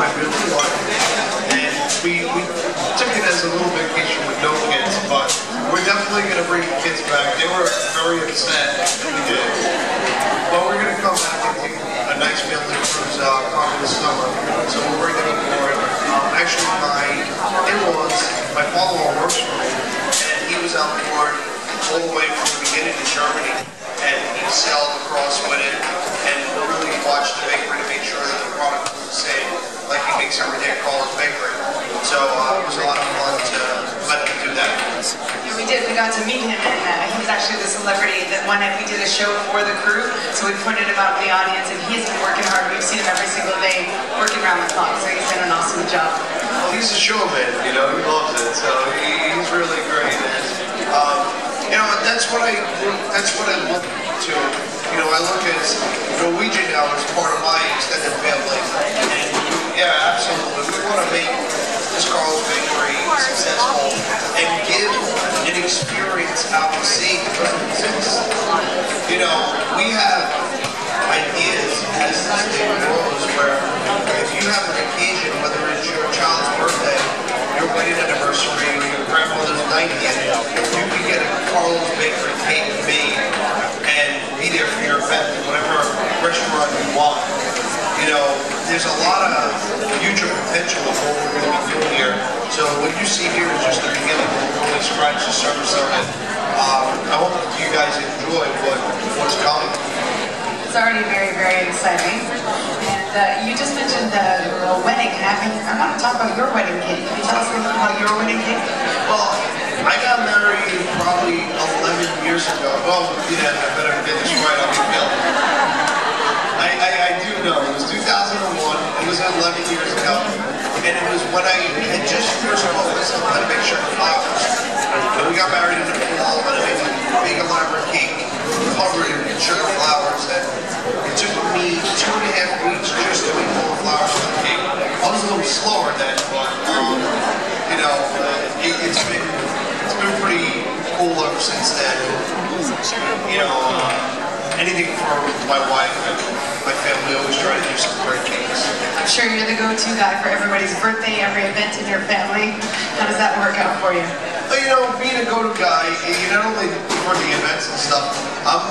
I really wanted. And we took it as a little vacation with no kids, but we're definitely going to bring the kids back. They were very upset we did. But we're going to come back and take a nice family cruise probably this summer. So we're bringing them aboard. Actually, my in-laws, my father-in-law works for me, and he was out board all the way from the beginning in Germany, and he sailed across with it and really watched the bakery to make sure that the product was the same, like he makes every day at Carl's Bakery. So it was a lot of fun to let him do that. Yeah, we did. We got to meet him, and he was actually the celebrity that one night we did a show for the crew, so we pointed him out to the audience, and he's been working hard. We've seen him every single day, working around the clock, so he's done an awesome job. Well, he's a showman, you know, he loves it, so he's really great. And, you know, that's what I look to. You know, I look at Norwegian now as part of my extended family, and yeah, absolutely, we want to make this Carl's Bakery successful and give an experience out to sea because it exists. You know, we have ideas as this thing grows where if you have an occasion, whether it's your child's birthday, your wedding anniversary, or your grandmother's 90th, you can get a Carl's Bakery cake made and be there for your event, whatever restaurant you want. You know, there's a lot of future potential of what we're going to be doing here. So what you see here is just the beginning. We're really scratch the surface of it. I hope you guys enjoy what's coming. It's already very, very exciting. And you just mentioned the wedding. I want to talk about your wedding cake. Can you tell us a little bit about your wedding cake? Well, I got married probably 11 years ago. Well, yeah, I better get this right. I'll be killed. I do know. It was 2001. It was 11 years ago. And it was when I had just first bought myself a big sugar flowers. And we got married in the fall, and I made a big elaborate cake covered in sugar flowers. And it took me 2.5 weeks just to make all the flowers on the cake. I was a little slower then, but you know, it's been pretty cool ever since then. You know, anything for my wife and my family, always try to do some great cakes. I'm sure you're the go-to guy for everybody's birthday, every event in your family. How does that work out for you? Well, you know, being a go-to guy, you not only for the events and stuff, I'm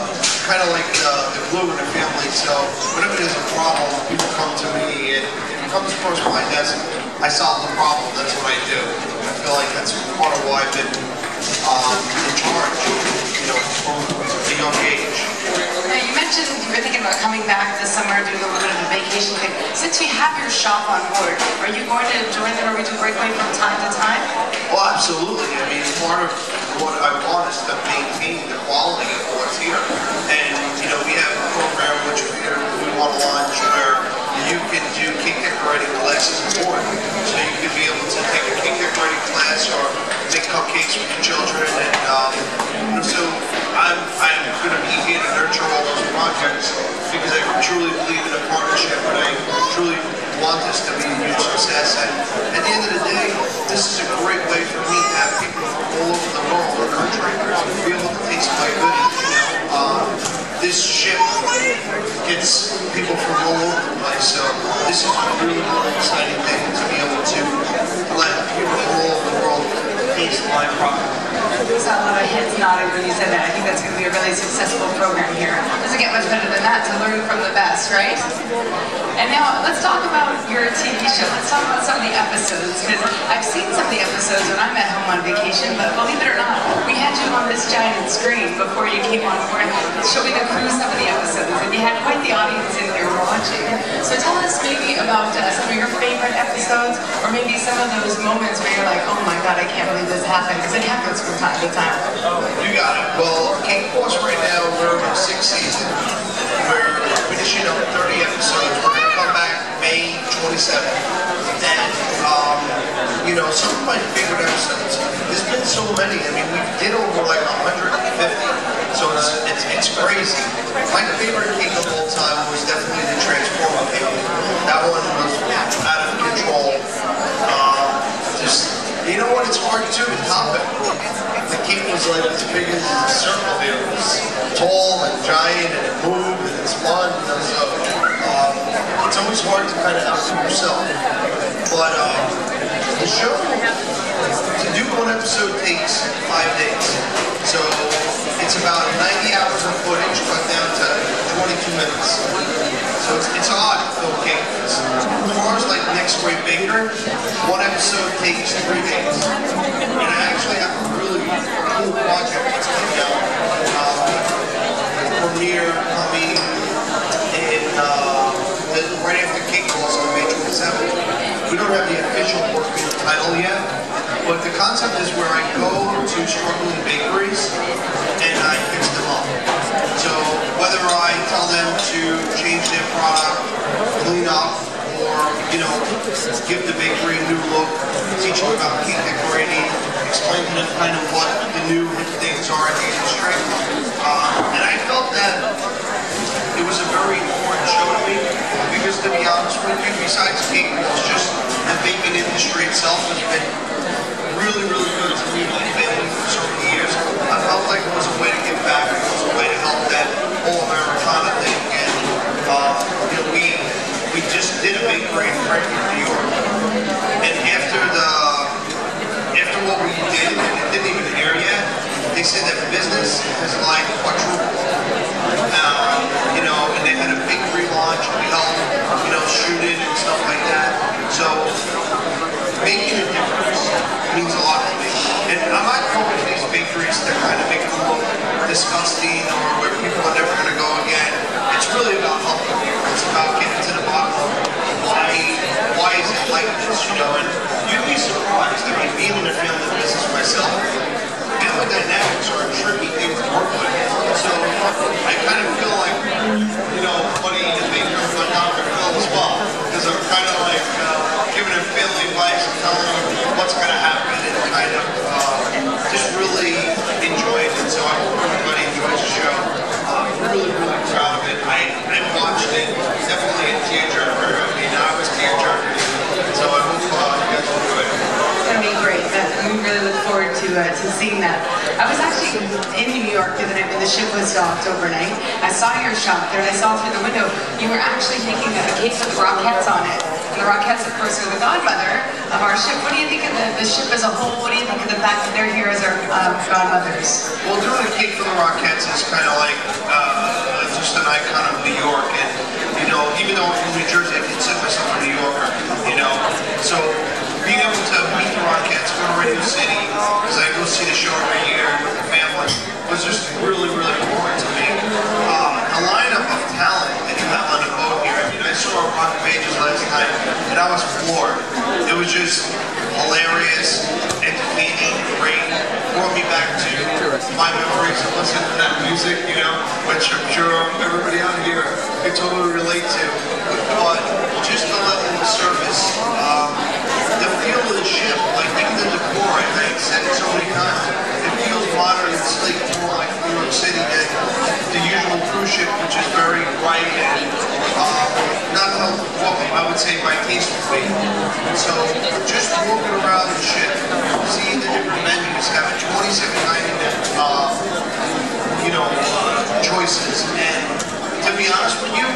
kind of like the glue in the family, so whenever there's a problem, people come to me, and if it comes across my desk, I solve the problem. That's what I do. I feel like that's part of why I've been in charge, you know, from a young age. Now, you mentioned you were thinking about coming back this summer, doing a little bit of a vacation thing. Since you have your shop on board, are you going to join the Norwegian Breakaway from time to time? Well, absolutely. I mean, part of what I want is to maintain the quality of what's here. And, you know, we have a program which we want to launch where you can do cake decorating classes aboard. So you can be able to take a cake decorating class or make cupcakes with your children. And so I'm going to be here to nurture all those projects because I truly believe in a partnership and I truly want this to be a huge success. And at the end of the day, this is a great way for me to have people from all over the world or country be able to taste my goodies. You know, this ship gets people from all over the place, so this is a really, really exciting thing to be able to let people from all over the world taste my product. I saw a lot of heads nodding when you said that. I think that's going to be a really successful program here. Doesn't get much better than that to learn from the best, right? And now let's talk about your TV show. Let's talk about some of the episodes, because I've seen some of the episodes when I'm at home on vacation, but believe it or not, we had you on this giant screen before you came on board, showing the crew some of the episodes, and you had quite the audience in there watching. So tell us maybe about some of your favorite episodes, or maybe some of those moments where you're like, oh my god, I can't believe this happened, because it happens from time to time. You got it. Well, Cakewalks right now, we're in 6th season. We're finishing up 30 episodes. We're going to come back May 27th. And, you know, some of my favorite episodes, there's been so many. I mean, we did over like 150. So it's crazy. My favorite cake of all time was definitely the Transformer cake. That one was out of control. You know what? It's hard too to top it. The cake was like as big as a circle here. It was tall and giant, and it moved and it spun. So it's always hard to kind of outdo yourself. But the show, to do one episode takes 5 days. So it's about 90 hours of footage cut down to 22 minutes. So it's odd to film Cakewalks. As far as like Next Great Baker, one episode takes 3 days. And I actually have a really cool project that's coming out. Premiere coming in right after Cakewalks on May 27th. We don't have the official working title yet, but the concept is where I go to struggling bakeries and I fix them up. So whether I tell them to change their product, clean up, or give the bakery a new look, teach them about cake decorating, explain to them kind of what the new things are in the industry. And I felt that it was a very important show to me because, to be honest with you, besides Cakewalks, just the baking industry itself has been really, really good to me and my family for so many years. I felt like it was a way to give back, it was a way to help that whole Americana thing. And we just did a bakery in Frankfurt, New York. And after what we did, and it didn't even air yet, they said that business is like quadruple. And they had a big relaunch, and we helped, shoot it and stuff like that. So making a difference means a lot to me. And I'm not going to these bakeries to kind of make them look disgusting or where people are never going to go again. It's really about helping people. It's about getting to the bottom of why is it like this, And you'd be surprised. I mean, being in a family business myself, family dynamics are a tricky thing to work with. So I kind of feel like, buddy, the baker of my Dr. Phil as well, because I'm kind of like giving him family advice and telling him what's going to happen and kind of just really enjoy it. And so I hope everybody enjoys the show. I'm really, really proud of it. I watched it, definitely a tearjerker. I mean, I was tearjerking. So I hope you guys enjoy it. It's going to be great. We really look forward to seeing that. I was actually in New York the other night when the ship was docked overnight. I saw your shop there and I saw through the window you were actually making a cake with Rockettes on it. And the Rockettes, of course, are the godmother of our ship. What do you think of the ship as a whole? What do you think of the fact that they're here as our godmothers? Well, doing a cake for the Rockettes is kind of like just an icon of New York. And, even though I'm from New Jersey, I consider myself a New Yorker, So being able to meet the Rockettes, go to Radio City, because I go see the show every year with the family, was just really, really important to me. A lineup of talent that you have on the boat here. I mean, I saw Rock Pages last night, and I was floored. It was just hilarious, entertaining, great. Brought me back to my memories of listening to that music, which I'm sure everybody out here can totally relate to. But just the level of service, the feel of the ship, like even the decor, I said it so many times, it feels modern and sleek, more like New York City than the usual cruise ship, which is very bright and not what I would say my taste would be. So just walking around the ship, seeing the different menus, having 27 choices, and to be honest with you,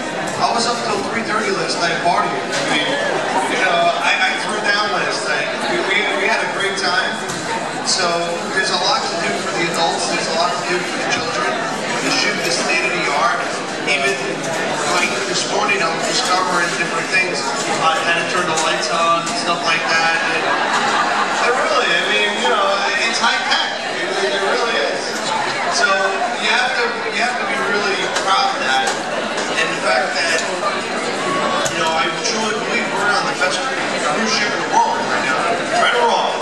I was up till 3:30 last night partying. I mean, I threw down last night. We had a great time. So there's a lot to do for the adults. There's a lot to do for the children. The ship is state of the art. Even like this morning, I was discovering different things on how to turn the lights on and stuff like that. And really, I mean, it's high tech. It really is. So you have to be really proud of that, and the fact that I truly believe we're on the best cruise ship in the world right now. Right or wrong?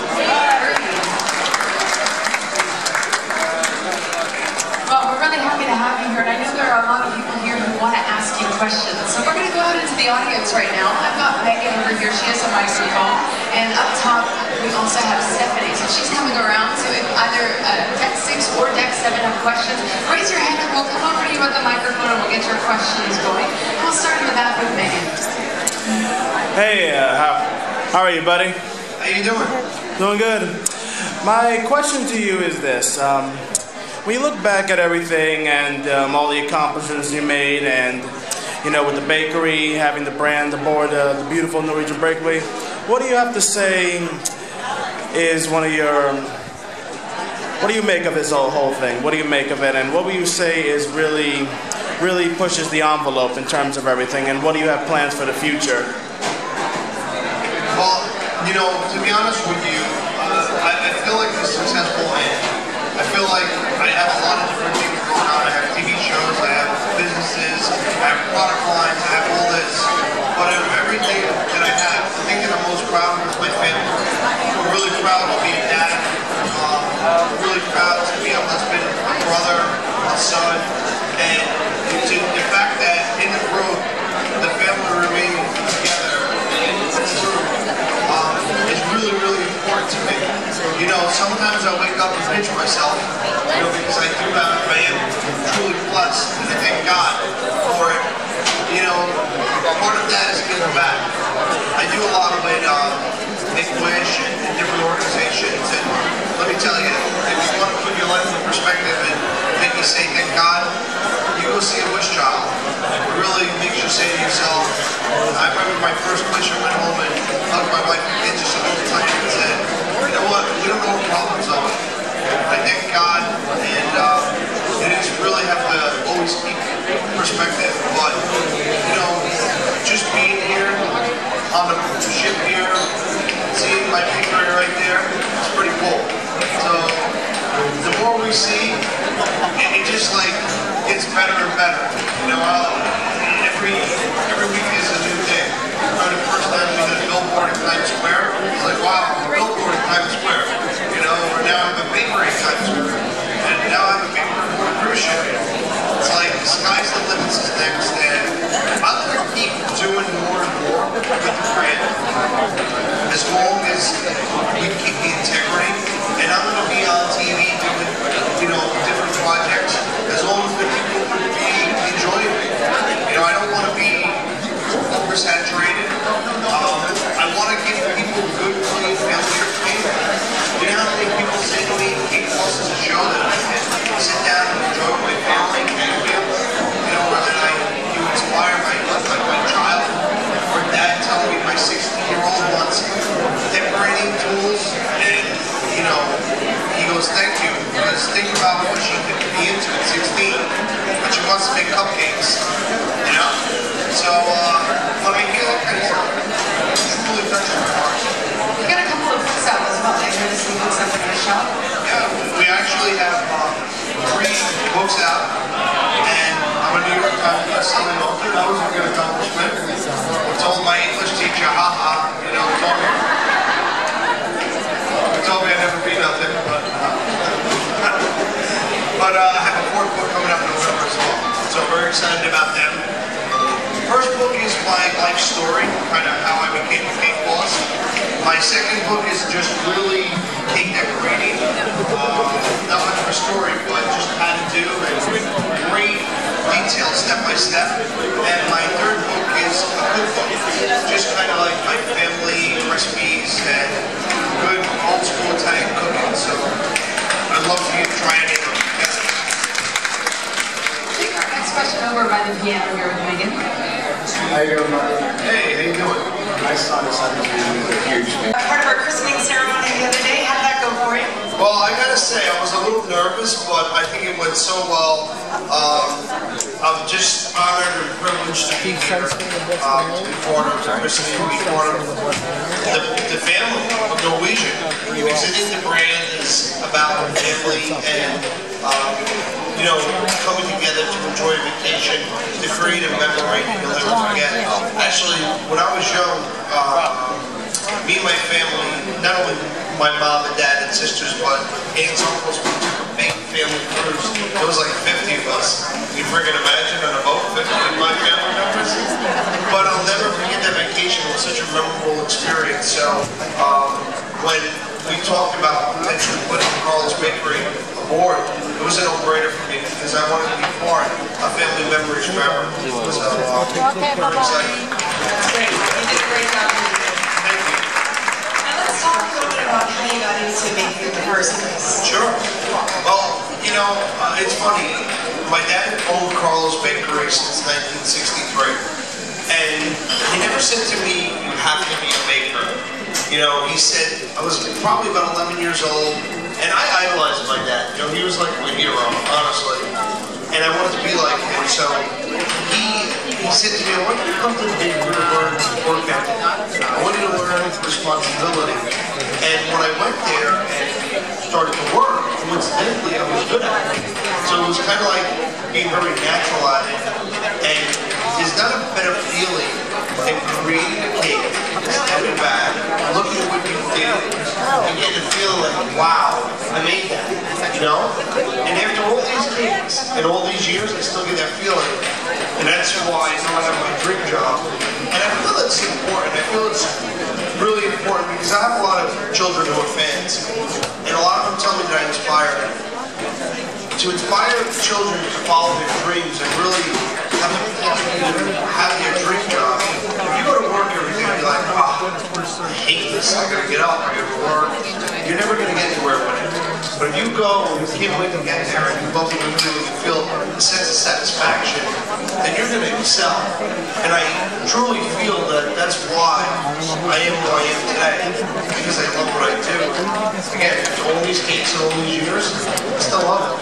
Well, we're really happy to have you here, and I know there are a lot of people here who want to ask you questions. So we're going to go out into the audience right now. I've got Megan over here. She has a microphone, and up top we also have Stephanie. So she's coming around. So if either Deck 6 or Deck 7 have questions, raise your hand and we'll come over to you with the microphone and we'll get your questions going. And we'll start in the back with Megan. Hey, how are you, buddy? How you doing? Doing good. My question to you is this. When you look back at everything and all the accomplishments you made, and you know, with the bakery, having the brand aboard the beautiful Norwegian Breakaway. What do you have to say is one of your, what do you make of this whole thing? What do you make of it? And what would you say is really pushes the envelope in terms of everything? And what do you have plans for the future? Well, you know, to be honest with you, I feel like the successful end. I feel like I have a lot of different things going on. I have TV shows, I have businesses, I have product lines, I have all this. But of everything that I have, the thing that I'm most proud of is my family. I'm really proud to be a dad. I'm really proud to be a husband, a brother, a son. And the fact that in the group, the family remaining together is really, really important to me. You know, sometimes I wake up and pinch myself, you know, because I am truly blessed, and I thank God for it. You know, part of that is giving back. I do a lot of it, Make-A-Wish and different organizations, and let me tell you, if you want to put your life in perspective and make you say thank God, you go see a wish child. It really makes you say to yourself, I remember my first wish, I went home and hugged my wife and kids just a little time and said, you know what, we don't know what problems are. I thank God, and it is really have to always keep perspective, but, you know, just being here on the ship here, seeing my picture right there, it's pretty cool. So, the more we see, it just like gets better and better. You know, every week is a new thing. The first time we did a billboard in Times Square, it's like, wow, a billboard in Times Square. You know, or now I have a bakery in Times Square. And now I have a bakery for a cruise ship. It's like, the sky's the limit is next, and I'm going to keep doing more and more with the brand. As long as we keep the integrity, and I'm going to be on TV doing, you know, different projects, as long as the people will be enjoying it. You know, I don't want to be oversaturated. I want to give people good, clean family entertainment. You know how many people say to me, Cakewalks is a show that I can sit down and enjoy with my family, you know, and you inspire my child, or dad telling me my 16-year-old wants decorating tools, and, you know, he goes, thank you, because think about what she could be into at 16, but she wants to make cupcakes, you know? So, when I hear that kind of stuff, it's really touching my heart. You got a couple of books out as well. I noticed some books up in the shop. Yeah, we actually have 3 books out, and I'm a New York Times bestselling author. That was a good accomplishment. I told my English teacher, haha, you know, told me I'd never be nothing, but I have a 4th book coming up in November as well, so I'm very excited about them. The first book is my life story, kind of how I became a Cakewalks. My second book is just really cake decorating, not much of a story, but just how to do and great detail step by step. And my third book is a cookbook, just kind of like my family recipes and good old school Italian cooking. So I'd love for you to try any of them. Take our next question over by the piano here with Megan. How you doing, Mark? Hey, how you doing? My son decided to be a huge fan. Part of our christening ceremony the other day. How did that go for you? Well, I gotta say, I was a little nervous, but I think it went so well. I'm just honored and privileged to be here, to be part of the christening, to be part of the family of Norwegian. Because I think the brand is about family and, you know, coming together to enjoy a vacation, to create a memory you'll never forget. Actually, when I was young, me and my family, not only my mom and dad and sisters, but aunts, uncles, we took a big family cruise. There was like 50 of us. You freaking imagine on a boat, 50 of my family members? But I'll never forget that vacation. It was such a memorable experience. So when we talked about potentially putting Carl's Bakery aboard, it was a no-brainer for me because I wanted to be part of family memories forever. So we're excited. Great. You did a great job. Thank you. Now let's talk a little bit about how you got into baking in the first place. Sure. Well, you know, it's funny. my dad owned Carlos Bakery since 1963. And he never said to me, you have to be a baker. You know, he said, I was probably about 11 years old, and I idolized my dad. You know, he was like my hero, honestly. And I wanted to be like him. So he said to me, I want you to come to the bakery to learn work ethic. I want you to learn responsibility. And when I went there and started to work, coincidentally, I was good at it. So it was kind of like being very natural at it. And there's not a better feeling than creating a cake, stepping back, looking at what you did, and getting a feeling like, wow, I made that, you know? And after all these cakes and all these years, I still get that feeling. And that's why I know I have my dream job. And I feel it's important. I feel it's really important because I have a lot of children who are fans. And a lot of them tell me that I inspire them. To inspire children to follow their dreams and really have their dream job. If you go to work every day and you're like, oh, I hate this, I gotta get up, I gotta work, you're never gonna get anywhere with it. But if you go and you can't wait to get there and you love what you do and you feel a sense of satisfaction, then you're gonna excel. And I truly feel that that's why I am who I am today, because I love what I do. Again, all these cakes and all these years, I still love it.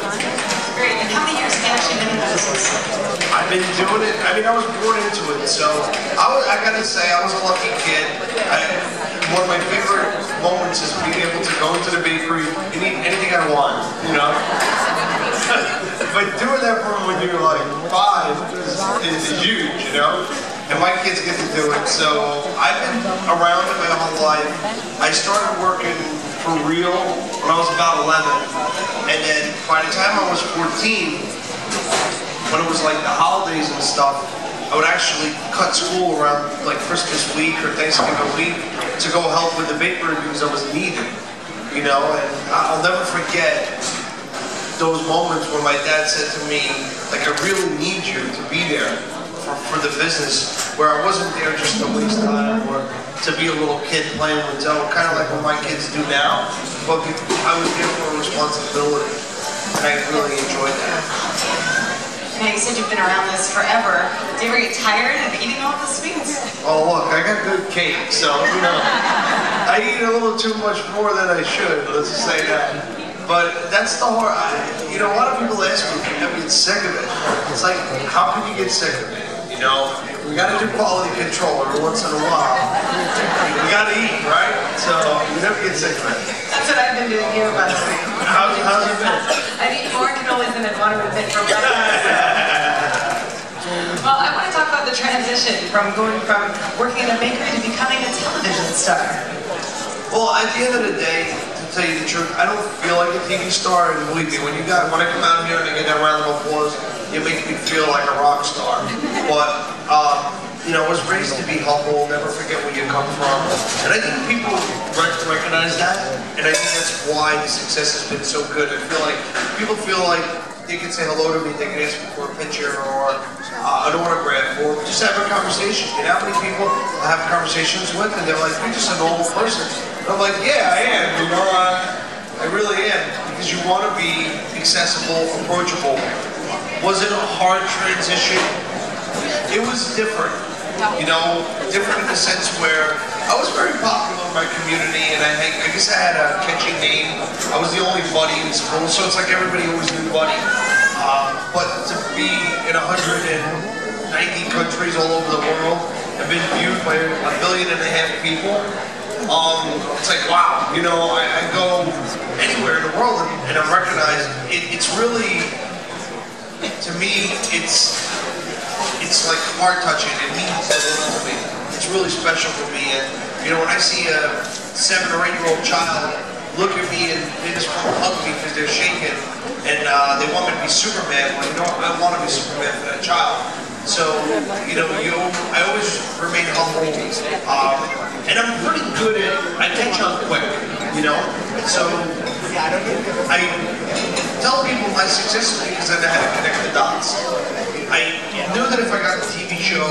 Great. And how many years have you actually been in the business? I've been doing it. I mean, I was born into it, so I gotta say, I was a lucky kid. One of my favorite moments is being able to go into the bakery and eat anything I want, you know? But doing that from when you're like 5 is huge, you know? And my kids get to do it, so I've been around it my whole life. I started working for real when I was about 11, and then by the time I was 14, when it was like the holidays and stuff, I would actually cut school around like Christmas week or Thanksgiving week to go help with the bakery because I was needed, you know. And I'll never forget those moments when my dad said to me, like, I really need you to be there for the business, where I wasn't there just to waste time or to be a little kid playing with dough, kind of like what my kids do now, but I was there for a responsibility, and I really enjoyed that. Now, you said you've been around this forever. Do you ever get tired of eating all the sweets? Oh, look, I got good cake, so, you know, I eat a little too much more than I should, let's just say that. But that's the hard, you know, a lot of people ask me if you ever get sick of it. It's like, how can you get sick of it? You know, we got to do quality control every once in a while. We got to eat, right? So, you never get sick of it. That's what I've been doing here, by the way. How's it been? I've eaten more cannolis than I'd want to admit for breakfast. Well, I want to talk about the transition from going from working in a bakery to becoming a television star. Well, at the end of the day, to tell you the truth, I don't feel like a TV star, and believe me, when I come out here and I get that round of applause, it makes me feel like a rock star. But, you know, I was raised to be humble, never forget where you come from. And I think people recognize that, and I think that's why the success has been so good. I feel like people feel like they can say hello to me, they can ask me for a picture or I don't want to grab, or just have a conversation. You know how many people I have conversations with and they're like, you're just a normal person. And I'm like, yeah, I am, you know, I really am. Because you want to be accessible, approachable. Was it a hard transition? It was different. You know, different in the sense where I was very popular in my community, and I guess I had a catchy name. I was the only buddy in school, so it's like everybody always knew Buddy. But to be in 190 countries all over the world and been viewed by 1.5 billion people, it's like, wow, you know, I go anywhere in the world and I'm recognized. It's really, to me, it's like heart-touching. It means a little to me. It's really special for me. And, you know, when I see a 7 or 8-year-old child look at me and they just want to hug me because they're shaking and they want me to be Superman, well, you know, I want to be Superman for that child. So, you know, I always remain humble. And I'm pretty good at, I catch on quick, you know? So, I tell people my success is because I know how to connect the dots. I knew that if I got a TV show,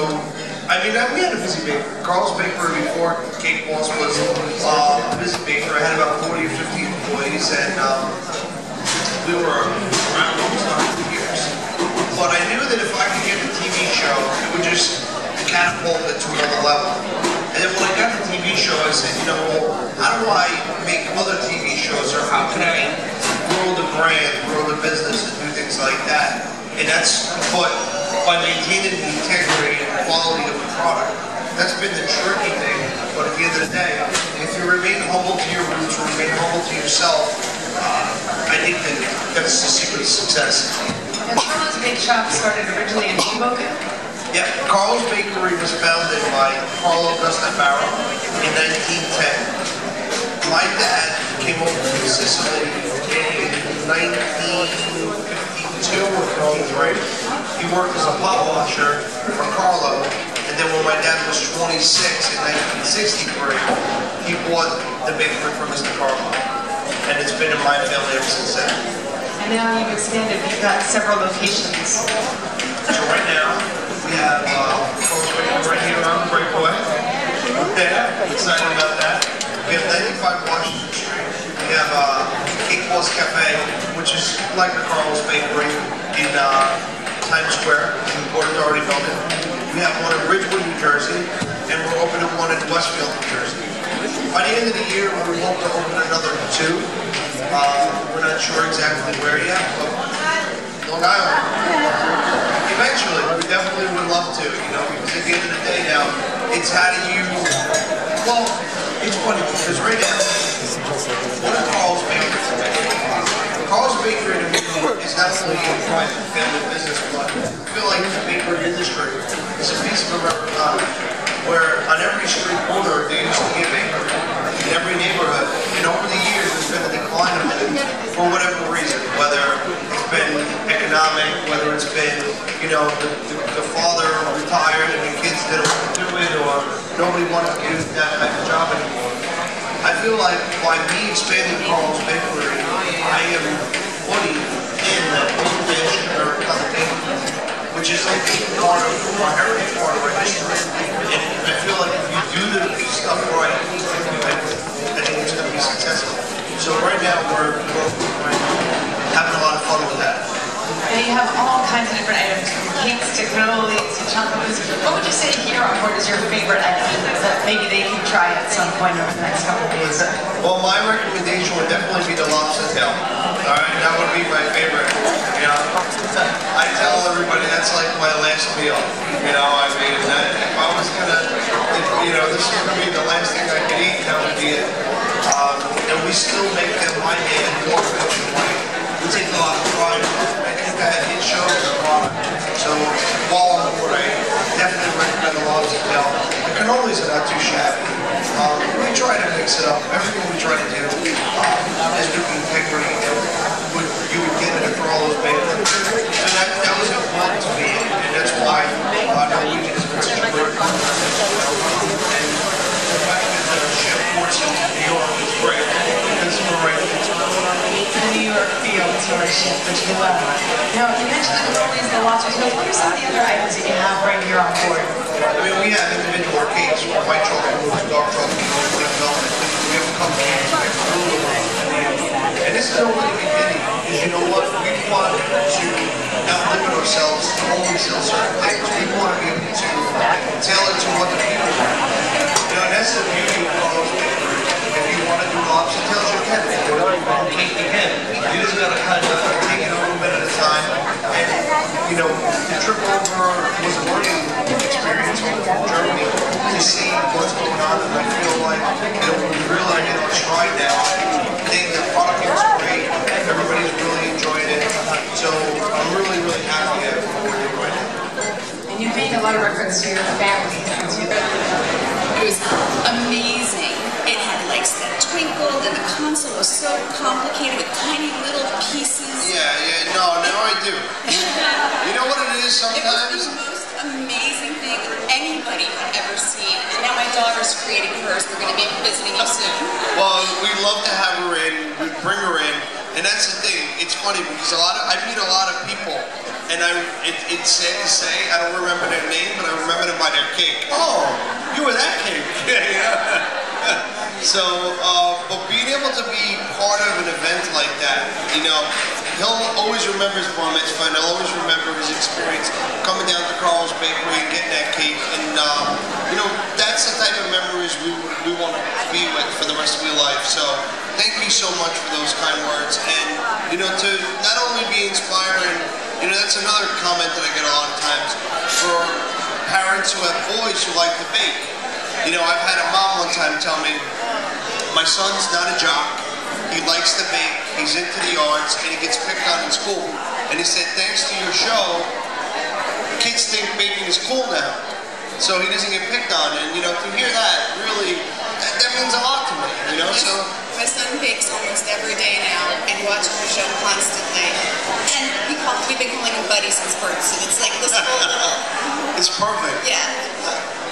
I mean, we had a busy bakery. Carl's Bakery before Cakewalks was a busy bakery. I had about 40 or 50 employees, and we were around almost 100 years. but I knew that if I could get the TV show, it would just catapult it to another level. And then when I got the TV show, I said, you know, well, how do I make other TV shows, or how can I grow the brand, grow the business, and do things like that? And that's but by maintaining the integrity and quality of the product. That's been the tricky thing, but at the end of the day, if you remain humble to your roots, remain humble to yourself, I think that's the secret of success. And Carlo's Bake Shop started originally in Hoboken? Yep, Carlo's Bakery was founded by Carlo and Byron in 1910. My dad came over from Sicily in 1952 or 53. He worked as a pot washer for Carlo, and then when my dad was 26 in 1963, he bought the bakery from Mr. Carlo, and it's been in my family ever since then. And now you've expanded, you've got several locations. So right now, we have right here on the Breakaway. Yeah, excited about that. We have 95 Washington Street. We have Cakewalks Cafe, which is like the Carlo's Bakery in Times Square in the Port Authority building. We have one in Ridgewood, New Jersey, and we're opening one in Westfield, New Jersey. By the end of the year, we hope to open another 2. We're not sure exactly where yet, but Long Island. Eventually, we definitely would love to, you know, because at the end of the day now, it's how do you, well, it's funny because right now, what is Carl's Bakery? Carl's Bakery to me is not only a private family business, but I feel like the bakery industry is a piece of Americana, where on every street corner they used to be a bakery. In every neighborhood, and over the years there's been a decline of it for whatever reason, whether it's been economic, whether it's been, you know, the father retired and the kids didn't want to do it, or nobody wanted to do that type of job anymore. I feel like by me expanding Carl's Bakery, I am putting in that fish Americana bakery, which is like part of our heritage, part of our history. And I feel like if you do the stuff right, I think it's going to be successful. So right now we're having a lot of fun with that. And you have all kinds of different items, from cakes to cannolis to chocolates. What would you say here on board is your favorite item that maybe they can try at some point over the next couple of days? Well, my recommendation would definitely be the lobster tail. All right, that would be my favorite. You know, I tell everybody that's like my last meal. You know, I mean, if I was gonna, you know, this is gonna be the last thing I could eat, that would be it. And we still make them by hand, more efficiently. We take a lot of pride in it. I think that it shows the product. So while on board, I definitely recommend the lobster tail. The cannolis are not too shabby. We try to mix it up. Everything we try to do is with the integrity that you would get it for all those bakeries. So that was important to me, and that's why Norwegian has been such a great company. And the fact that the ship ports in New York is great, because we're right there. The New York fields or ship, which we love. Now, you mentioned the cannolis, the lobster tails. What are some of the other items that you have right here on board? I mean, we have individual cakes, white chocolate, dark chocolate, white velvet. We have a couple of cakes, and this is only the beginning, because you know what? We want to not limit ourselves to only sell certain things. We want to be able to tailor to what the people want. You know, and that's the beauty of Carl's Bakery. If you want to do lobster tails, you can. If you want to do cake, you can. You just got to kind of take it a little bit at a time. And, you know, the trip over was a learning experience over from Germany to see what's going on, and I feel like, you know, we're really in our stride now. I think the product looks great. Everybody's really enjoying it. So I'm really, really happy at what we're doing right now. And you've made a lot of reference to your family since you've been It was amazing. It had legs that twinkled, and the console was so complicated with tiny little pieces. Yeah, no, now I do. You know what it is sometimes? It was the most amazing thing anybody had ever seen. And now my daughter's creating hers. We're going to be visiting you soon. Well, we'd love to have her in. We'd bring her in. And that's the thing. It's funny because I meet a lot of people, and it's sad to say, I don't remember their name, but I remember them by their cake. Oh, you were that cake. So, but being able to be part of an event like that, you know, he'll always remember his bar mitzvah, and he'll always remember his experience coming down to Carl's Bakery and getting that cake. And you know, that's the type of memories we want to be with for the rest of your life. So thank you so much for those kind words, and you know, to not only be inspiring. You know, that's another comment that I get a lot of times for parents who have boys who like to bake. You know, I've had a mom one time tell me, my son's not a jock, he likes to bake, he's into the arts, and he gets picked on in school. And he said, thanks to your show, kids think baking is cool now, so he doesn't get picked on. And you know, to hear that, really, that means a lot to me, you know, so. My son bakes almost every day now and watches the show constantly. And we've been calling him Buddy since birth, so it's like this whole... It's perfect. Yeah.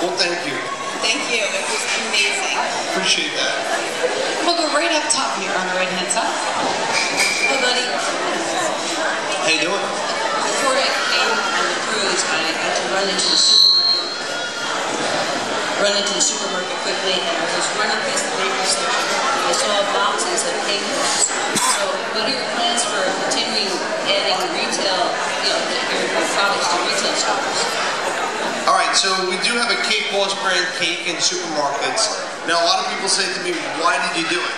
Well, thank you. Thank you. It was amazing. Appreciate that. We'll go right up top here on the right-hand side. Hey, Buddy. How you doing? Before I came on the cruise, I had to run into the supermarket quickly, and I was running past the bakery section. I saw boxes of Cakewalks. So, what are your plans for continuing adding retail, you know, your products to retail stores? All right, so we do have a Cakewalks brand cake in supermarkets. Now, a lot of people say to me, why did you do it?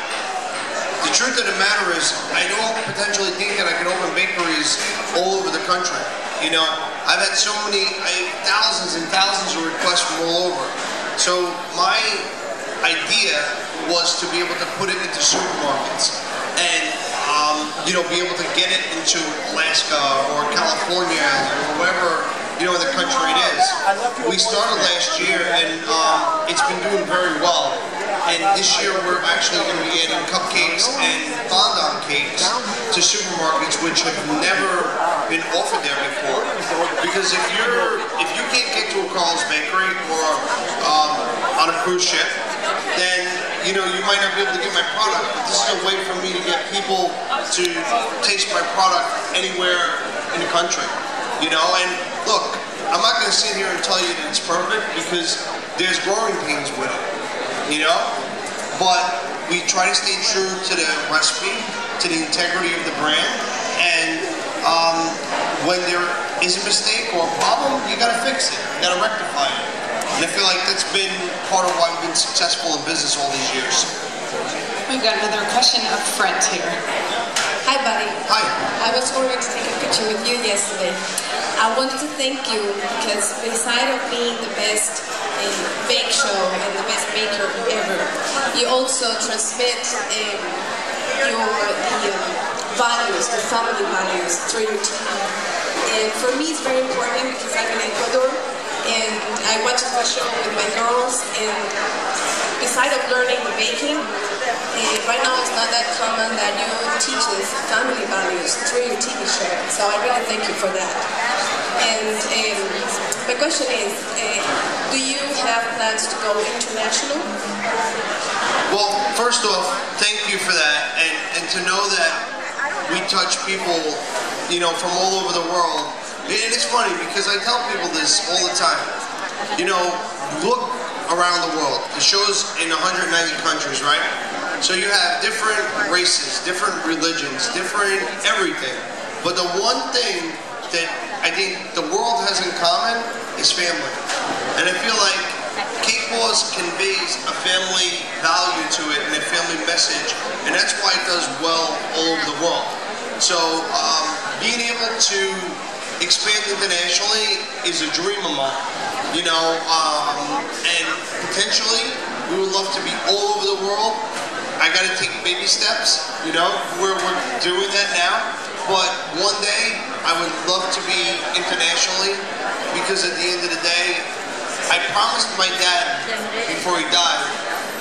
The truth of the matter is, I don't potentially think that I can open bakeries all over the country. You know, I've had so many, thousands and thousands of requests from all over. So my idea was to be able to put it into supermarkets and, you know, be able to get it into Alaska or California or wherever, you know, in the country it is. We started last year and it's been doing very well. And this year we're actually going to be adding cupcakes and fondant cakes to supermarkets, which have never been offered there before. Because if you can't get to a Carl's Bakery or on a cruise ship, then you know you might not be able to get my product. But this is a way for me to get people to taste my product anywhere in the country. You know, and look, I'm not going to sit here and tell you that it's perfect because there's growing pains with it. You know, but we try to stay true to the recipe, to the integrity of the brand, and when there is a mistake or a problem, you got to fix it, you got to rectify it. And I feel like that's been part of why we've been successful in business all these years. We've got another question up front here. Hi, Buddy. Hi. I was ordering to take a picture with you yesterday. I wanted to thank you because besides of being the best in bake show and the best baker ever, you also transmit the values, the family values through your TV. And for me it's very important because I'm in Ecuador and I watch the show with my girls, and besides of learning the baking, right now it's not that common that you teach us family values through your TV show. So I really thank you for that. And my question is, do you have plans to go international? Well, first off, thank you for that, and to know that we touch people, you know, from all over the world. And it's funny because I tell people this all the time. You know, look around the world. The show's in 190 countries, right? So you have different races, different religions, different everything. But the one thing that I think the world has in common is family. And I feel like Cakewalks conveys a family value to it and a family message, and that's why it does well all over the world. So being able to expand internationally is a dream of mine, you know, and potentially we would love to be all over the world. I got to take baby steps, you know, we're doing that now, but one day I would love to be internationally, because at the end of the day, I promised my dad before he died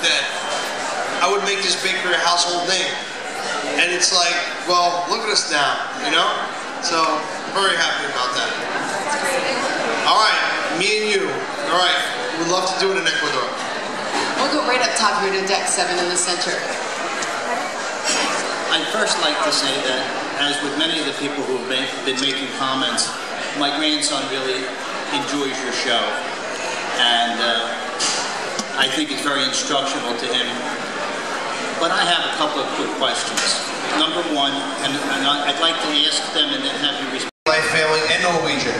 that I would make this bakery a household name. And it's like, well, look at us now, you know? So, very happy about that. All right, me and you. All right, we'd love to do it in Ecuador. We'll go right up top here to deck 7 in the center. I'd first like to say that, as with many of the people who have been making comments, my grandson really enjoys your show. And I think it's very instructional to him. But I have a couple of quick questions. Number one, and I'd like to ask them and then have you respond. My family and Norwegian.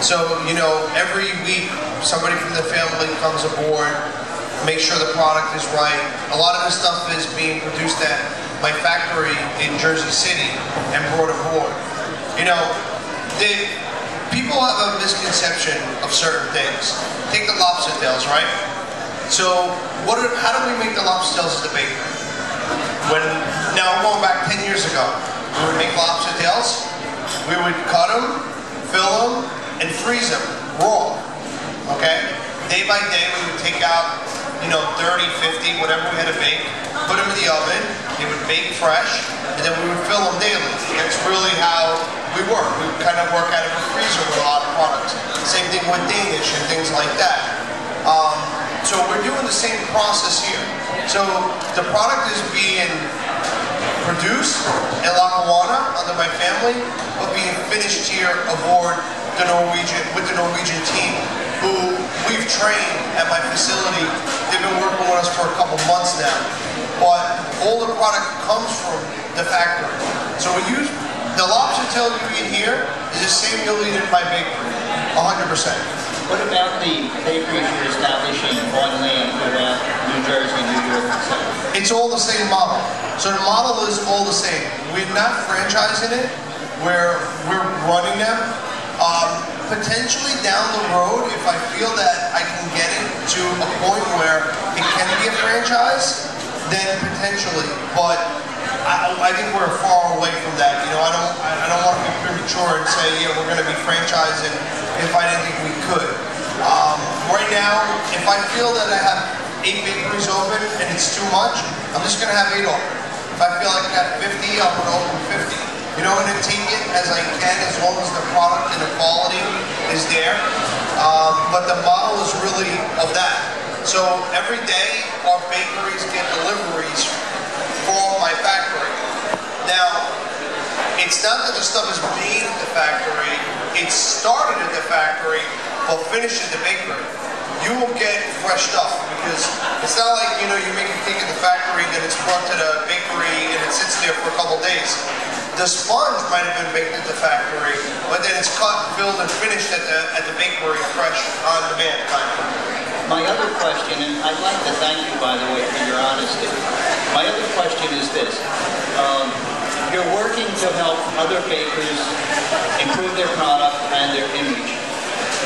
So, you know, every week somebody from the family comes aboard, make sure the product is right. A lot of the stuff is being produced at my factory in Jersey City and brought aboard. You know, people have a misconception of certain things. Take the lobster tails, right? So, how do we make the lobster tails at the bakery? Now, going back 10 years ago, we would make lobster tails. We would cut them, fill them, and freeze them raw. Okay? Day by day, we would take out, you know, 30, 50, whatever we had to bake, put them in the oven. They would bake fresh, and then we would fill them daily. That's really how we work. We kind of work out of a freezer with a lot of products. Same thing with Danish and things like that. So we're doing the same process here. So the product is being produced in Lackawanna under my family, but being finished here aboard the with the Norwegian team, who we've trained at my facility. They've been working with us for a couple months now. But all the product comes from the factory. So we use the lobster tail you eat here is the same you'll eat at my bakery, 100%. What about the bakeries you're establishing on land throughout New Jersey, New York, etc.? It's all the same model. So the model is all the same. We're not franchising it. We're running them. Potentially down the road, if I feel that I can get it to a point where it can be a franchise, then potentially. But I think we're far away from that. You know, I don't want to be premature and say, yeah, we're going to be franchising if I didn't think we could. Right now, if I feel that I have 8 bakeries open and it's too much, I'm just going to have 8 open. If I feel like I have 50, I'm going to open 50. You know, and take it as I can, as long as the product and the quality is there. But the model is really of that. So every day, our bakeries get deliveries from my factory. Now, it's not that the stuff is made at the factory. It's started at the factory, but finished at the bakery. You will get fresh stuff, because it's not like, you know, you make a cake at the factory, then it's brought to the bakery and it sits there for a couple days. The sponge might have been baked at the factory, but then it's cut, filled, and finished at the bakery, fresh, on demand kind of. My other question, and I'd like to thank you, by the way, for your honesty. My other question is this. You're working to help other bakers improve their product and their image.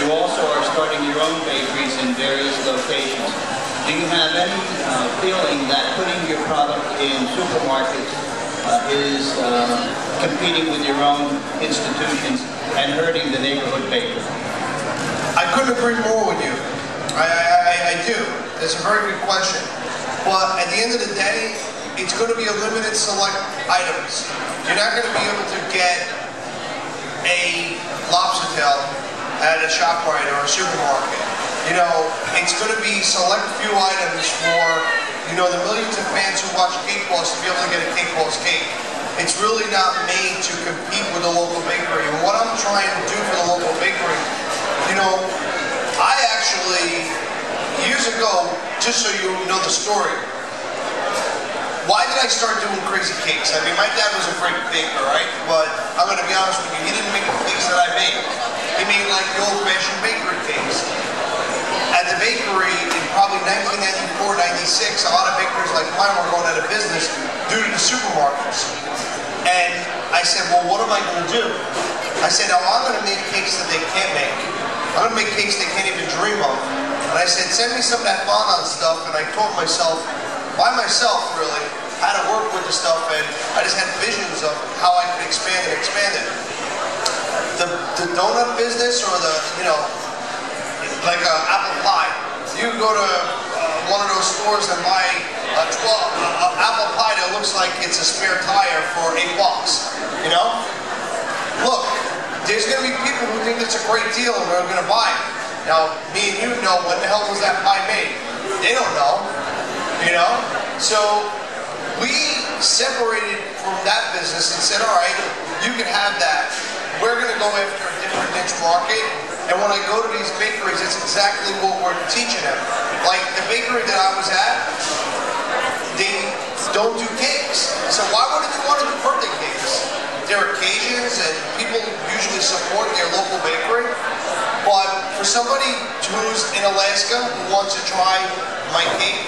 You also are starting your own bakeries in various locations. Do you have any feeling that putting your product in supermarkets is competing with your own institutions and hurting the neighborhood baker? I couldn't agree more with you. I do. That's a very good question. But at the end of the day, it's going to be a limited select items. You're not going to be able to get a lobster tail at a ShopRite or a supermarket. You know, it's going to be select few items for, you know, the millions of fans who watch Cakewalks to be able to get a Cakewalks cake. It's really not made to compete with the local bakery. And what I'm trying to do for the local bakery, you know, I actually, years ago, just so you know the story, why did I start doing crazy cakes? I mean, my dad was a great baker, right? But I'm going to be honest with you, he didn't make the cakes that I made. He made like the old-fashioned bakery cakes. At the bakery in probably 1994, 96, a lot of bakeries like mine were going out of business due to the supermarkets. And I said, well, what am I going to do? I said, now I'm going to make cakes that they can't make. I'm going to make cakes they can't even dream of. And I said, send me some of that fondant stuff. And I taught myself, by myself really, how to work with the stuff. And I just had visions of how I could expand it. The donut business, or the, you know, like apple pie. You go to one of those stores and buy apple pie that looks like it's a spare tire for $8, you know? Look, there's going to be people who think it's a great deal and they're going to buy it. Now, me and you know, when the hell was that pie made? They don't know, you know? So, we separated from that business and said, all right, you can have that. We're going to go after a different niche market. And when I go to these bakeries, it's exactly what we're teaching them. Like the bakery that I was at, they don't do cakes. So why wouldn't you want to do birthday cakes? their occasions, and people usually support their local bakery. But for somebody who's in Alaska who wants to try my cake,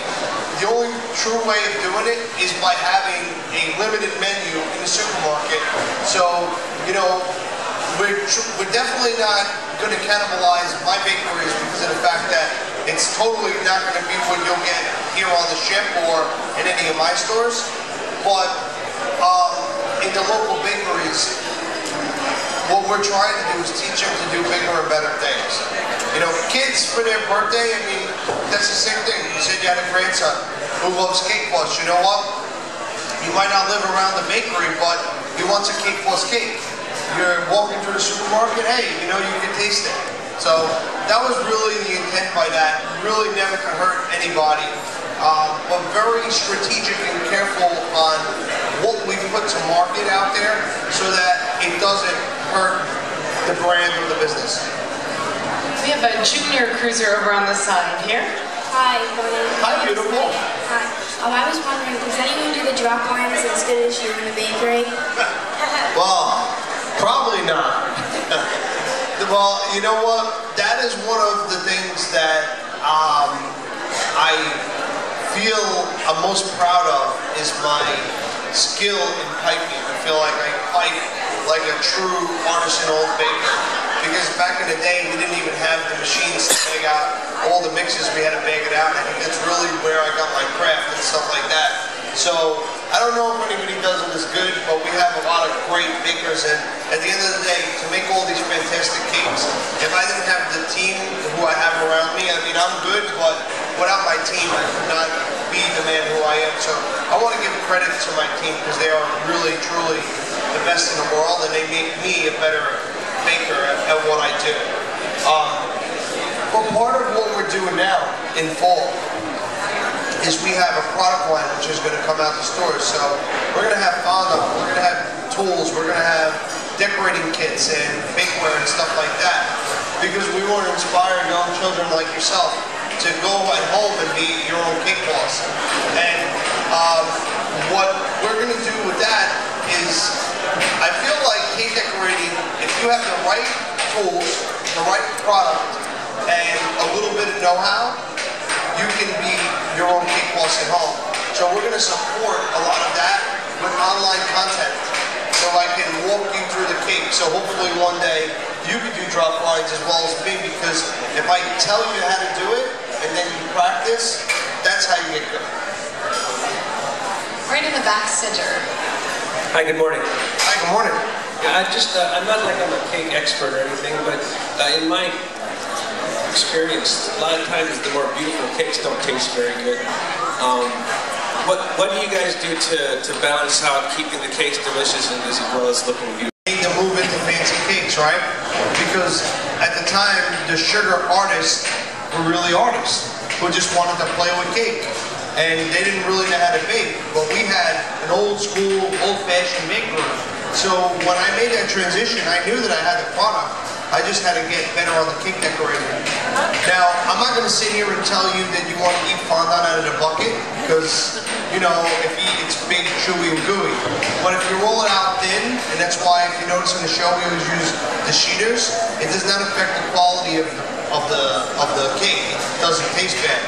the only true way of doing it is by having a limited menu in the supermarket. So, you know, we're definitely not going to cannibalize my bakeries because of the fact that it's totally not going to be what you'll get here on the ship or in any of my stores. But in the local bakeries, what we're trying to do is teach them to do bigger and better things. You know, kids for their birthday, I mean, that's the same thing. You said you had a grandson who loves Cakewalks. You know what? You might not live around the bakery, but he wants a Cakewalks cake. You're walking through the supermarket, hey, you know, you can taste it. So that was really the intent by that. Really never to hurt anybody. But very strategic and careful on what we put to market out there so that it doesn't hurt the brand or the business. We have a junior cruiser over on the side here. Hi, my name is... Hi, beautiful. Hi. I was wondering, does anyone do the drop lines as good as you in the bakery? Well, probably not. Well, you know what? That is one of the things that I feel I'm most proud of is my skill in piping. I feel like I pipe like a true artisanal baker. Because back in the day, we didn't even have the machines to bag out all the mixes. We had to bag it out. I think that's really where I got my craft and stuff like that. So I don't know if anybody does it as good, but we have a lot of great bakers. And at the end of the day, to make all these fantastic cakes, if I didn't have the team who I have around me, I mean, I'm good, but without my team, I could not be the man who I am. So I want to give credit to my team because they are really, truly the best in the world, and they make me a better baker at what I do. But part of what we're doing now in fall is we have a product line which is going to come out the stores. So we're going to have fondant, we're going to have tools, we're going to have decorating kits and bakeware and stuff like that. Because we want to inspire young children like yourself to go at home and be your own cake boss. And what we're going to do with that is, I feel like cake decorating, if you have the right tools, the right product, and a little bit of know-how, you can be your own cake boss at home. So we're going to support a lot of that with online content. So I can walk you through the cake. So hopefully one day you can do drop lines as well as me, because if I tell you how to do it and then you practice, that's how you get good. Right in the back center. Hi, good morning. Hi, good morning. Yeah, I'm not like I'm a cake expert or anything, but in my experience, a lot of times the more beautiful cakes don't taste very good. What do you guys do to balance out keeping the cakes delicious and as well as looking beautiful? We need to move into fancy cakes, right? Because at the time, the sugar artists were really artists who just wanted to play with cake. And they didn't really know how to bake, but we had an old school, old-fashioned bakery. So when I made that transition, I knew that I had the product. I just had to get better on the cake decorating. Now, I'm not going to sit here and tell you that you want to eat fondant out of the bucket, because, you know, it's big, chewy, and gooey. But if you roll it out thin, and that's why if you notice in the show we always use the sheeters, it does not affect the quality of the cake. It doesn't taste bad.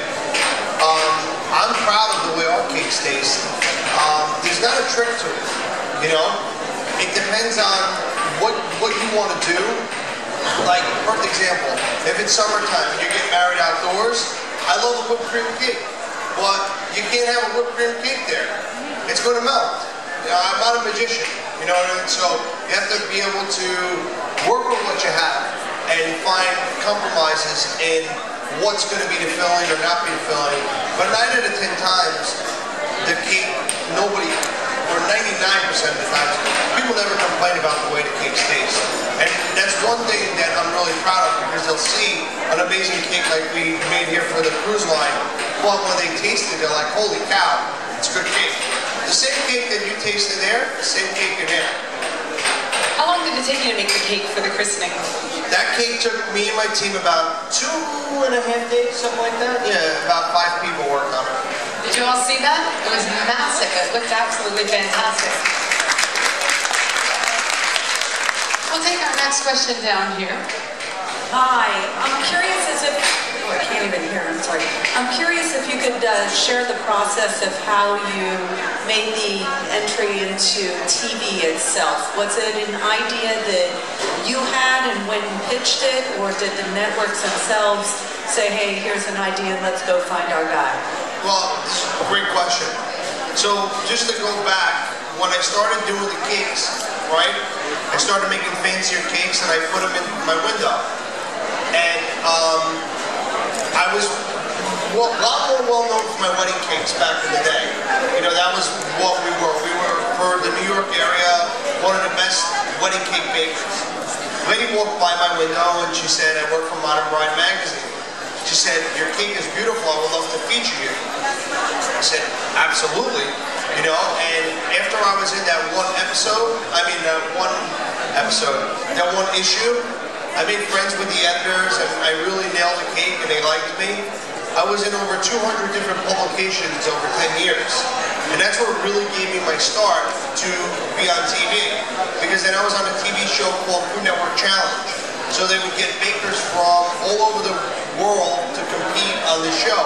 I'm proud of the way our cakes taste. There's not a trick to it, you know? It depends on what you want to do. Like, perfect example, if it's summertime and you get married outdoors, I love a whipped cream cake, but you can't have a whipped cream cake there. It's going to melt. You know, I'm not a magician, you know what I mean? So you have to be able to work with what you have and find compromises in what's going to be the filling or not be the filling. But 9 out of 10 times, the cake, nobody, or 99% of the times, people never complain about the way the cakes taste. And that's one thing that I'm really proud of, because they'll see an amazing cake like we made here for the cruise line, but when they taste it, they're like, holy cow, it's good cake. The same cake that you tasted there, the same cake in there. How long did it take you to make the cake for the christening? That cake took me and my team about 2.5 days, something like that. Yeah, about 5 people worked on it. Did you all see that? It was massive. It looked absolutely fantastic. We'll take our next question down here. Hi, I'm curious I can't even hear, I'm sorry. I'm curious if you could share the process of how you made the entry into TV itself. Was it an idea that you had and went and pitched it, or did the networks themselves say, hey, here's an idea, let's go find our guy? Well, this is a great question. So, just to go back, when I started doing the cakes, right, I started making fancier cakes and I put them in my window. And I was a lot more well known for my wedding cakes back in the day. You know, that was what we were. We were, for the New York area, one of the best wedding cake bakers. A lady walked by my window and she said, I work for Modern Bride magazine. She said, your cake is beautiful, I would love to feature you. I said, absolutely. You know, and after I was in that one issue, I made friends with the editors and I really nailed the cake and they liked me. I was in over 200 different publications over 10 years. And that's what really gave me my start to be on TV. Because then I was on a TV show called Food Network Challenge. So they would get bakers from all over the world to compete on the show.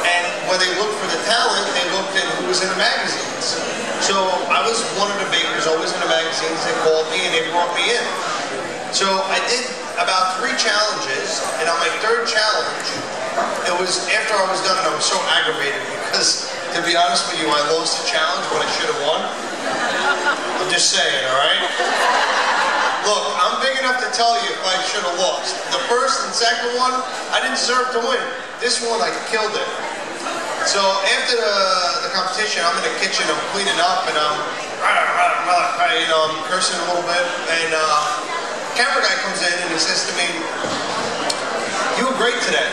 And when they looked for the talent, they looked at who was in the magazines. So I was one of the bakers always in the magazines. They called me and they brought me in. So I did about 3 challenges, and on my 3rd challenge, it was after I was done and I was so aggravated because, to be honest with you, I lost the challenge when I should have won. I'm just saying, alright? Look, I'm big enough to tell you if I should have lost. The first and second one, I didn't deserve to win. This one, I killed it. So after the competition, I'm in the kitchen, I'm cleaning up, and I'm cursing a little bit, and camera guy comes in and he says to me, you were great today.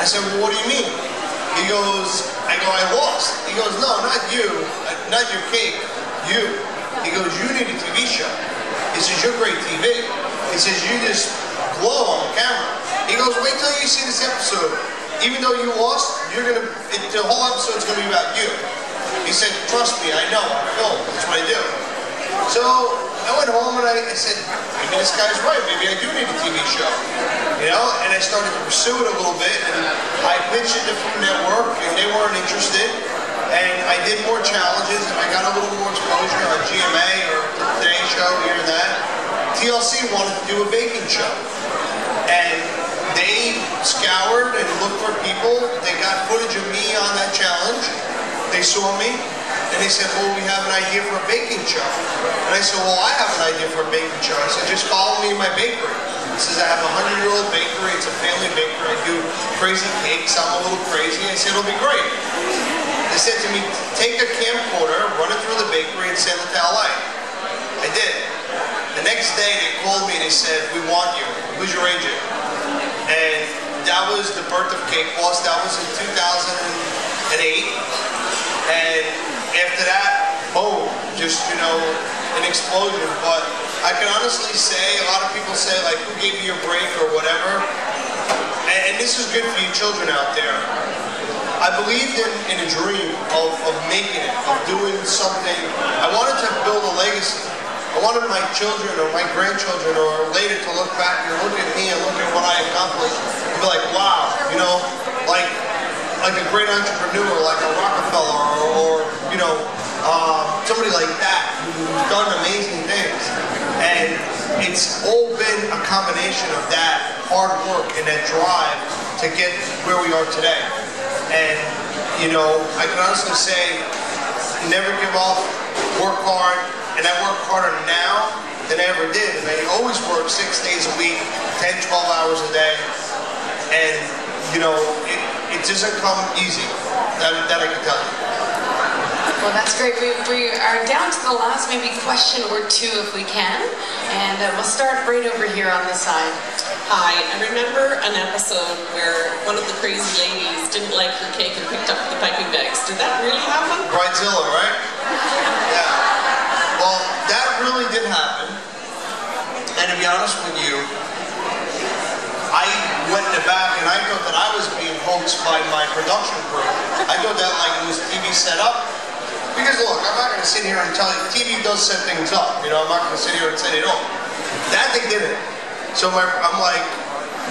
I said, well, what do you mean? He goes, I lost. He goes, no, not you, not your cake, you. He goes, you need a TV show. He says, you're great TV. He says, you just glow on the camera. He goes, wait till you see this episode. Even though you lost, the whole episode's gonna be about you. He said, trust me, I know, I'm film, that's what I do. So I went home and I said, maybe this guy's right, maybe I do need a TV show. You know, and I started to pursue it a little bit, and I pitched it to Food Network, and they weren't interested. And I did more challenges, and I got a little more exposure on GMA or the Today Show, here and that. TLC wanted to do a baking show. And they scoured and looked for people. They got footage of me on that challenge. They saw me, and they said, well, we have an idea for a baking show. And I said, well, I have an idea for a baking show. I said, just follow me in my bakery. He says, I have a 100-year-old bakery. It's a family bakery. I do crazy cakes. I'm a little crazy. I said, it'll be great. They said to me, take a camcorder, run it through the bakery, and send it to LA. I did. The next day, they called me and they said, we want you. Who's your agent? And that was the birth of Cakewalks. That was in 2008. And after that, boom, just, you know, an explosion. But I can honestly say, a lot of people say, like, who gave you a break or whatever. And this is good for you children out there. I believed in a dream of making it, of doing something. I wanted to build a legacy. I wanted my children or my grandchildren or later to look back and look at me and look at what I accomplished and be like, wow, you know, like a great entrepreneur, like a Rockefeller or you know, somebody like that who's done amazing things. And it's all been a combination of that hard work and that drive to get where we are today. And, you know, I can honestly say, never give up, work hard, and I work harder now than I ever did. And I always work 6 days a week, 10, 12 hours a day. And, you know, it doesn't come easy, that I can tell you. Well, that's great. We are down to the last maybe question or two if we can. And we'll start right over here on the side. Hi, I remember an episode where one of the crazy ladies didn't like her cake and picked up the piping bags. Did that really happen? Bridezilla, right? Yeah. Well, that really did happen. And to be honest with you, I went in the back and I thought that I was being hoaxed by my production crew. I thought that like it was TV set up. Because look, I'm not going to sit here and tell you, TV does set things up. You know, I'm not going to sit here and say they don't. That they didn't. So I'm like,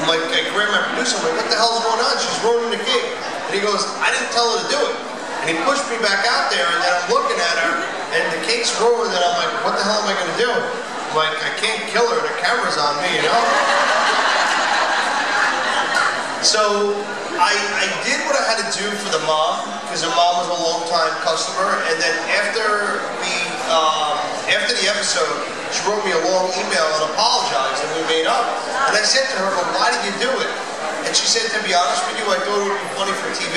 I grabbed my producer, I'm like, what the hell's going on? She's ruining the cake. And he goes, I didn't tell her to do it. And he pushed me back out there, and then I'm looking at her, and the cake's ruined, and I'm like, what the hell am I going to do? I'm like, I can't kill her, the camera's on me, you know? So I did what I had to do for the mom, because her mom was a long-time customer, and then after the episode, she wrote me a long email and apologized, and we made up. And I said to her, well, why did you do it? And she said, to be honest with you, I thought it would be funny for TV.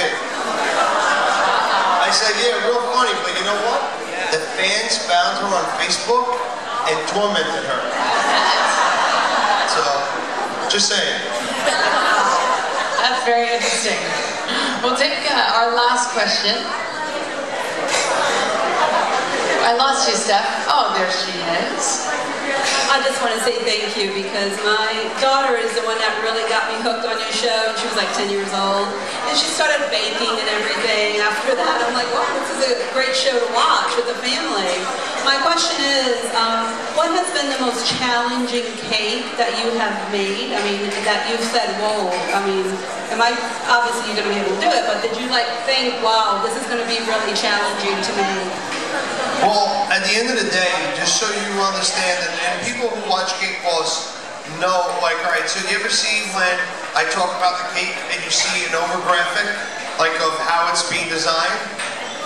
I said, yeah, real funny, but you know what? The fans found her on Facebook and tormented her. So, just saying. That's very interesting. We'll take our last question. I lost you, Steph. Oh, there she is. I just want to say thank you because my daughter is the one that really got me hooked on your show. She was like 10 years old. And she started baking and everything. After that, I'm like, wow, this is a great show to watch with the family. My question is, what has been the most challenging cake that you have made? I mean, that you've said, whoa, I mean, obviously you're going to be able to do it, but did you like think, wow, this is going to be really challenging to make? Well, at the end of the day, just so you understand, and people who watch Cakewalks know, like, all right, so you ever see when I talk about the cake and you see an overgraphic, like of how it's being designed?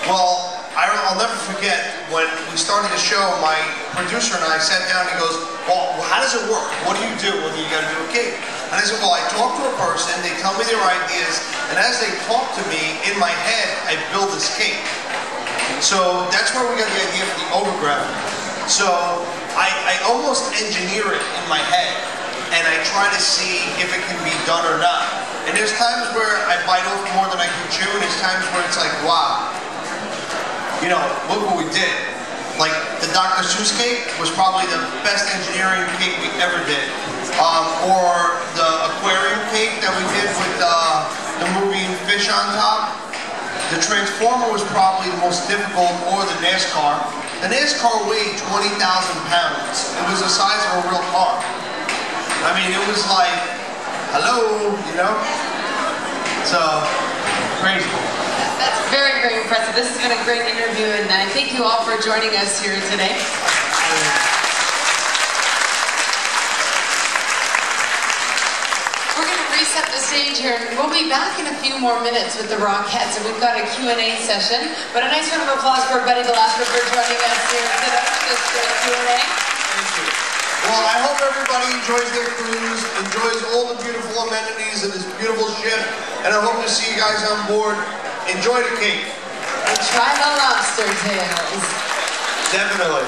Well, I'll never forget when we started the show, my producer and I sat down and he goes, well, how does it work? What do you do when you got to do a cake? And I said, well, I talk to a person, they tell me their ideas, and as they talk to me, in my head, I build this cake. So that's where we got the idea for the overgraphic. So I almost engineer it in my head, and I try to see if it can be done or not. And there's times where I bite off more than I can chew, and there's times where it's like, wow, you know, look what we did. Like the Dr. Seuss cake was probably the best engineering cake we ever did. Or the aquarium cake that we did with the moving fish on top. The Transformer was probably the most difficult, or the NASCAR. The NASCAR weighed 20,000 pounds. It was the size of a real car. I mean, it was like, hello, you know? So, crazy. That's very, very impressive. This has been a great interview, and I thank you all for joining us here today. We're going to reset the stage here, and we'll be back in a few more minutes with the Rockettes, and we've got a Q&A session. But a nice round of applause for Valastro for joining us here today for this great Q&A. Thank you. Well, I hope everybody enjoys their cruise, enjoys all the beautiful amenities of this beautiful ship, and I hope to see you guys on board. Enjoy the cake. And try the lobster tails. Definitely.